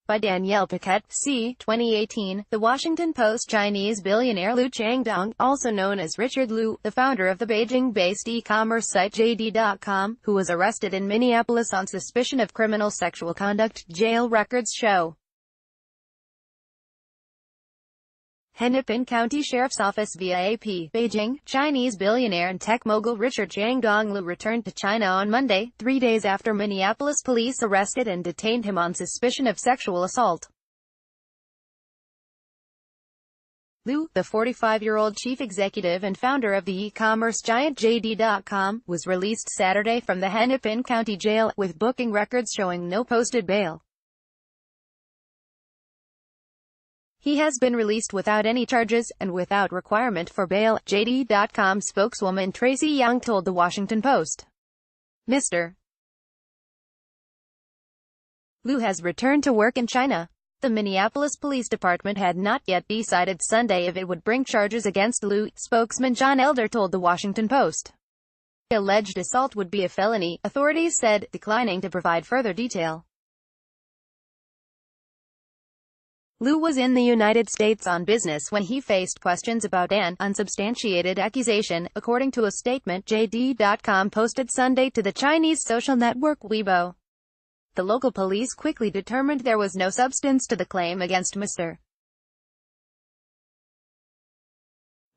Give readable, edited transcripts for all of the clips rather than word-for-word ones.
By Danielle Paquette, c. 2018, The Washington Post. Chinese billionaire Liu Changdong, also known as Richard Liu, the founder of the Beijing-based e-commerce site JD.com, who was arrested in Minneapolis on suspicion of criminal sexual conduct, jail records show. Hennepin County Sheriff's Office via AP. Beijing, Chinese billionaire and tech mogul Richard Changdong Liu returned to China on Monday, 3 days after Minneapolis police arrested and detained him on suspicion of sexual assault. Liu, the 45-year-old chief executive and founder of the e-commerce giant JD.com, was released Saturday from the Hennepin County Jail, with booking records showing no posted bail. He has been released without any charges, and without requirement for bail, JD.com spokeswoman Tracy Young told The Washington Post. Mr. Liu has returned to work in China. The Minneapolis Police Department had not yet decided Sunday if it would bring charges against Liu, spokesman John Elder told The Washington Post. The alleged assault would be a felony, authorities said, declining to provide further detail. Liu was in the United States on business when he faced questions about an unsubstantiated accusation, according to a statement JD.com posted Sunday to the Chinese social network Weibo. The local police quickly determined there was no substance to the claim against Mr.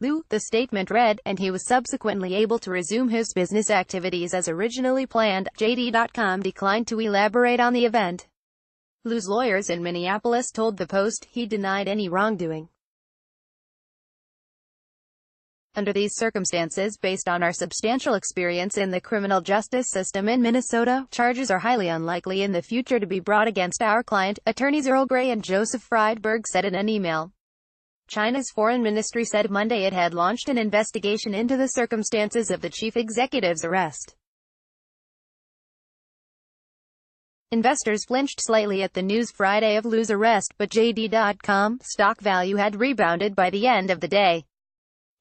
Liu, the statement read, and he was subsequently able to resume his business activities as originally planned. JD.com declined to elaborate on the event. Liu's lawyers in Minneapolis told the Post he denied any wrongdoing. Under these circumstances, based on our substantial experience in the criminal justice system in Minnesota, charges are highly unlikely in the future to be brought against our client, attorneys Earl Gray and Joseph Friedberg said in an email. China's foreign ministry said Monday it had launched an investigation into the circumstances of the chief executive's arrest. Investors flinched slightly at the news Friday of Liu's arrest, but JD.com stock value had rebounded by the end of the day.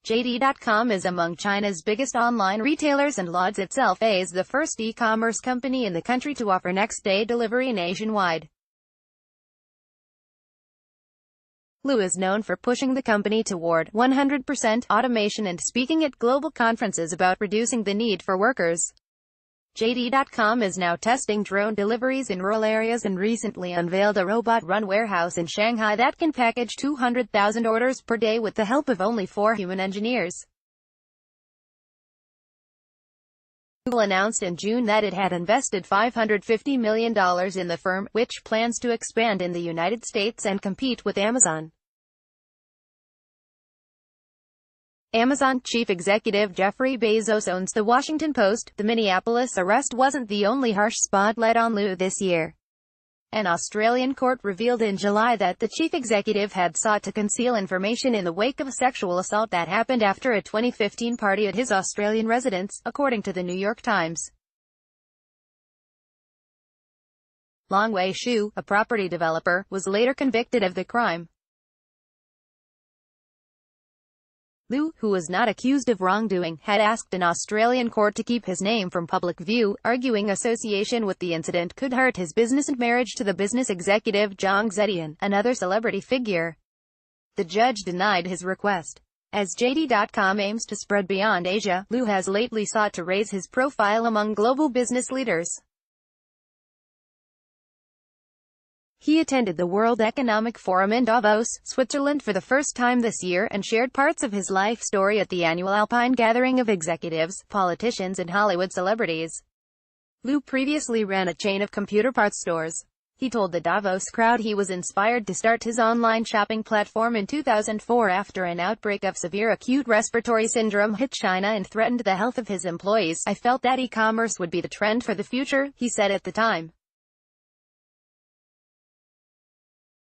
JD.com is among China's biggest online retailers and lauds itself as the first e-commerce company in the country to offer next-day delivery nationwide. Liu is known for pushing the company toward 100% automation and speaking at global conferences about reducing the need for workers. JD.com is now testing drone deliveries in rural areas and recently unveiled a robot-run warehouse in Shanghai that can package 200,000 orders per day with the help of only 4 human engineers. Google announced in June that it had invested $550 million in the firm, which plans to expand in the United States and compete with Amazon. Amazon chief executive Jeffrey Bezos owns The Washington Post. The Minneapolis arrest wasn't the only harsh spotlight on Liu this year. An Australian court revealed in July that the chief executive had sought to conceal information in the wake of a sexual assault that happened after a 2015 party at his Australian residence, according to the New York Times. Long Wei Shu, a property developer, was later convicted of the crime. Liu, who was not accused of wrongdoing, had asked an Australian court to keep his name from public view, arguing association with the incident could hurt his business and marriage to the business executive Zhang Zetian, another celebrity figure. The judge denied his request. As JD.com aims to spread beyond Asia, Liu has lately sought to raise his profile among global business leaders. He attended the World Economic Forum in Davos, Switzerland for the first time this year and shared parts of his life story at the annual Alpine gathering of executives, politicians and Hollywood celebrities. Liu previously ran a chain of computer parts stores. He told the Davos crowd he was inspired to start his online shopping platform in 2004 after an outbreak of severe acute respiratory syndrome hit China and threatened the health of his employees. "I felt that e-commerce would be the trend for the future," he said at the time.